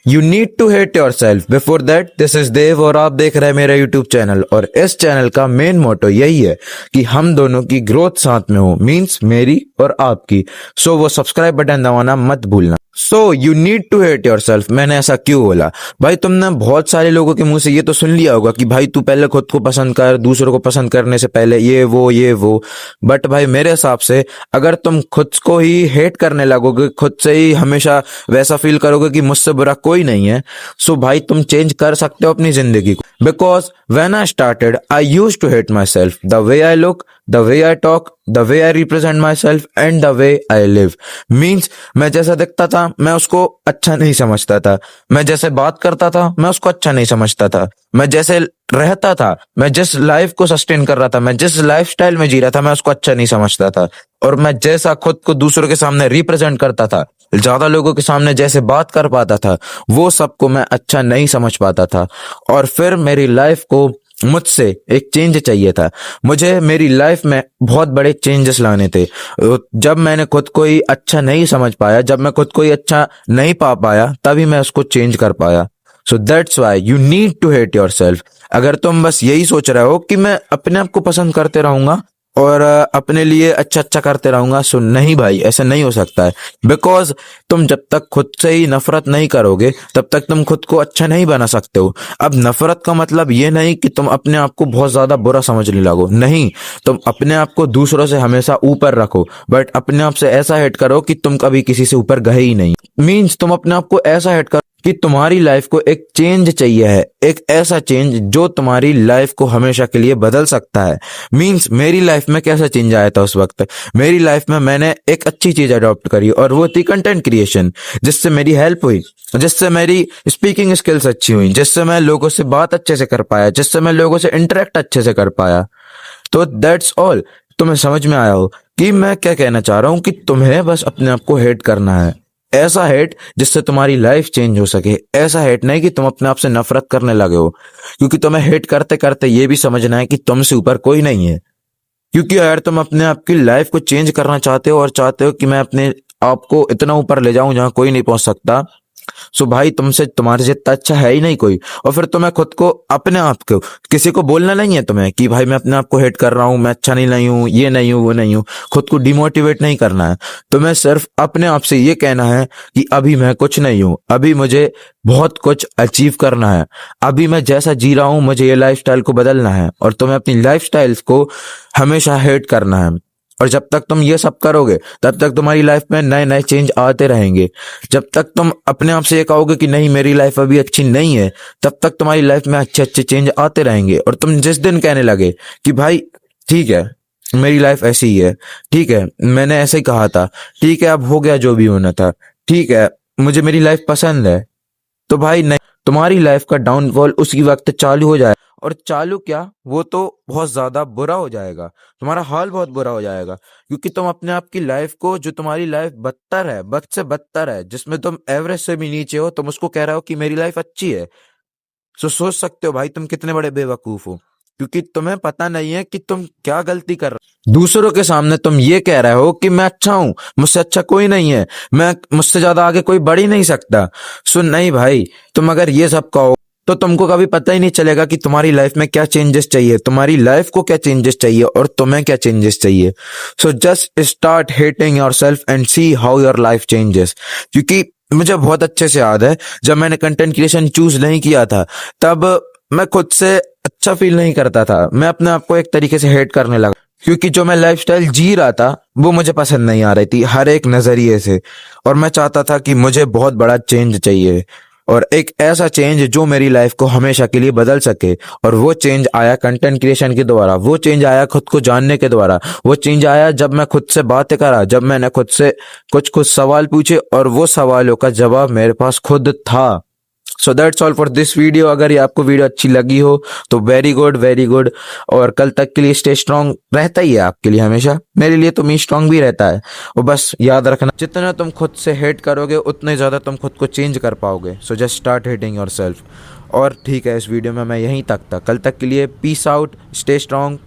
You need to hate yourself. Before that, this is Dev और आप देख रहे हैं मेरा यूट्यूब चैनल। और इस चैनल का मेन मोटो यही है कि हम दोनों की ग्रोथ साथ में हो, मींस मेरी और आपकी। सो वो सब्सक्राइब बटन दबाना मत भूलना। So you need to hate yourself. मैंने ऐसा क्यों बोला? भाई तुमने बहुत सारे लोगों के मुंह से ये तो सुन लिया होगा कि भाई तू पहले खुद को पसंद कर, दूसरों को पसंद करने से पहले ये वो। बट भाई मेरे हिसाब से अगर तुम खुद को ही हेट करने लगोगे, खुद से ही हमेशा वैसा फील करोगे कि मुझसे बुरा कोई नहीं है, सो भाई तुम चेंज कर सकते हो अपनी जिंदगी को। Because when I started I used to hate myself, the way I look, the way I talk, the way I represent myself and the way I live. Means मैं जैसा दिखता था मैं उसको अच्छा नहीं समझता था, मैं जैसे बात करता था मैं उसको अच्छा नहीं समझता था, मैं जैसे रहता था, मैं जिस लाइफ को सस्टेन कर रहा था, मैं जिस लाइफ स्टाइल में जी रहा था, मैं उसको अच्छा नहीं समझता था। और मैं जैसा खुद को दूसरों के सामने रिप्रेजेंट करता था, ज्यादा लोगों के सामने जैसे बात कर पाता था, वो सबको मैं अच्छा नहीं समझ पाता था। और फिर मेरी लाइफ को मुझसे एक चेंज चाहिए था। मुझे मेरी लाइफ में बहुत बड़े चेंजेस लाने थे। जब मैंने खुद को ही अच्छा नहीं समझ पाया, जब मैं खुद को ही अच्छा नहीं पा पाया, तभी मैं उसको चेंज कर पाया। So that's why you need to hate yourself. अगर तुम बस यही सोच रहे हो कि मैं अपने आप को पसंद करते रहूंगा और अपने लिए अच्छा अच्छा करते रहूंगा, सो नहीं भाई, ऐसा नहीं हो सकता है। बिकॉज तुम जब तक खुद से ही नफरत नहीं करोगे तब तक तुम खुद को अच्छा नहीं बना सकते हो। अब नफरत का मतलब ये नहीं कि तुम अपने आप को बहुत ज्यादा बुरा समझने लगो, नहीं। तुम अपने आप को दूसरों से हमेशा ऊपर रखो, बट अपने आप से ऐसा हेट करो कि तुम कभी किसी से ऊपर गए ही नहीं। मीन्स तुम अपने आप को ऐसा हेट करो कि तुम्हारी लाइफ को एक चेंज चाहिए है, एक ऐसा चेंज जो तुम्हारी लाइफ को हमेशा के लिए बदल सकता है। मींस मेरी लाइफ में कैसा चेंज आया था उस वक्त? मेरी लाइफ में मैंने एक अच्छी चीज अडॉप्ट करी और वो थी कंटेंट क्रिएशन, जिससे मेरी हेल्प हुई, जिससे मेरी स्पीकिंग स्किल्स अच्छी हुई, जिससे मैं लोगों से बात अच्छे से कर पाया, जिससे मैं लोगों से इंटरेक्ट अच्छे से कर पाया। तो दैट्स ऑल। तुम्हें समझ में आया हो कि मैं क्या कहना चाह रहा हूं? कि तुम्हें बस अपने आप को हेट करना है, ऐसा हेट जिससे तुम्हारी लाइफ चेंज हो सके। ऐसा हेट नहीं कि तुम अपने आप से नफरत करने लगे हो, क्योंकि तुम्हें हेट करते करते ये भी समझना है कि तुमसे ऊपर कोई नहीं है। क्योंकि अगर तुम अपने आप की लाइफ को चेंज करना चाहते हो और चाहते हो कि मैं अपने आप को इतना ऊपर ले जाऊं जहां कोई नहीं पहुंच सकता, सो भाई तुमसे तुम्हारे जितना अच्छा है ही नहीं कोई। और फिर तुम्हें खुद को, अपने आप को, किसी को बोलना नहीं है तुम्हें कि भाई मैं अपने आप को हेट कर रहा हूं, मैं अच्छा नहीं हूं, ये नहीं हूं, वो नहीं हूं। खुद को डिमोटिवेट नहीं करना है। तुम्हें सिर्फ अपने आप से ये कहना है कि अभी मैं कुछ नहीं हूं, अभी मुझे बहुत कुछ अचीव करना है, अभी मैं जैसा जी रहा हूं मुझे ये लाइफस्टाइल को बदलना है। और तुम्हें अपनी लाइफस्टाइल को हमेशा हेट करना है। और जब तक तुम ये सब करोगे तब तक तुम्हारी लाइफ में नए नए चेंज आते रहेंगे। जब तक तुम अपने आप से ये कहोगे कि नहीं मेरी लाइफ अभी अच्छी नहीं है, तब तक तुम्हारी लाइफ में अच्छे अच्छे चेंज आते रहेंगे। और तुम जिस दिन कहने लगे कि भाई ठीक है मेरी लाइफ ऐसी ही है, ठीक है मैंने ऐसे ही कहा था, ठीक है अब हो गया जो भी होना था, ठीक है मुझे मेरी लाइफ पसंद है, तो भाई नहीं, तुम्हारी लाइफ का डाउनफॉल उसी वक्त चालू हो जाए। और चालू क्या, वो तो बहुत ज्यादा बुरा हो जाएगा, तुम्हारा हाल बहुत बुरा हो जाएगा। क्योंकि तुम अपने आप की लाइफ को, जो तुम्हारी लाइफ बदतर है, बद से बदतर है, जिसमें तुम एवरेज से भी नीचे हो, तुम उसको कह रहे हो कि मेरी लाइफ अच्छी है। सो सोच सकते हो भाई तुम कितने बड़े बेवकूफ हो। क्योंकि तुम्हें पता नहीं है कि तुम क्या गलती कर रहे हो। दूसरों के सामने तुम ये कह रहे हो कि मैं अच्छा हूं, मुझसे अच्छा कोई नहीं है, मैं मुझसे ज्यादा आगे कोई बढ़ ही नहीं सकता। सो नहीं भाई, तुम अगर ये सब कहो तो तुमको कभी पता ही नहीं चलेगा कि तुम्हारी लाइफ में क्या चेंजेस चाहिए, तुम्हारी लाइफ को क्या चेंजेस चाहिए और तुम्हें क्या चेंजेस चाहिए। So just start hating yourself and see how your life changes. क्योंकि मुझे बहुत अच्छे से याद है जब मैंने कंटेंट क्रिएशन चूज नहीं किया था, तब मैं खुद से अच्छा फील नहीं करता था, मैं अपने आप को एक तरीके से हेट करने लगा। क्योंकि जो मैं लाइफस्टाइल जी रहा था वो मुझे पसंद नहीं आ रही थी हर एक नजरिए से। और मैं चाहता था कि मुझे बहुत बड़ा चेंज चाहिए, और एक ऐसा चेंज जो मेरी लाइफ को हमेशा के लिए बदल सके। और वो चेंज आया कंटेंट क्रिएशन के द्वारा, वो चेंज आया खुद को जानने के द्वारा, वो चेंज आया जब मैं खुद से बातें करा, जब मैंने खुद से कुछ सवाल पूछे और वो सवालों का जवाब मेरे पास खुद था। So that's all for this video. अगर ये आपको वीडियो अच्छी लगी हो तो वेरी गुड, वेरी गुड। और कल तक के लिए स्टे स्ट्रांग रहता ही है आपके लिए हमेशा, मेरे लिए तो मी स्ट्रांग भी रहता है। और बस याद रखना, जितना तुम खुद से हेट करोगे उतने ज़्यादा तुम खुद को चेंज कर पाओगे। So just start hating yourself. और ठीक है, इस वीडियो में मैं यहीं तक था। कल तक के लिए पीस आउट, स्टे स्ट्रांग।